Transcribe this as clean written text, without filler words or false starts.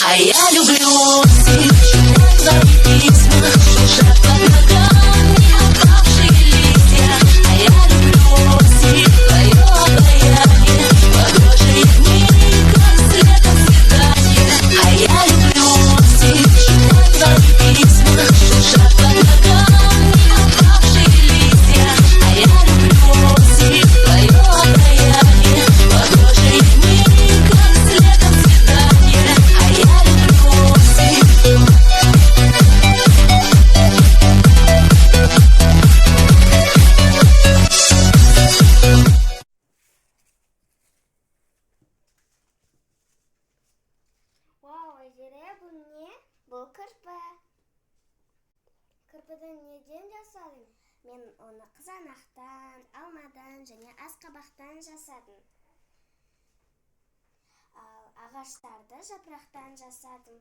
А я люблю читать твои письма, шуршат под ногами опавшие листья. А я люблю твое обаяние, похожие дни, как с летом свидания. А я люблю читать твои письма, шуршат под ногами опавшие листья. А я люблю твое обаяние, похожие дни, как с летом свидания. А я люблю Вау, Айзере, бұл не? Бұл кірпі. Кірпіден неден жасадың? Мен оны қызанақтан, алмадан және асқабақтан жасадым. Ағаштарды жапырақтан жасадым.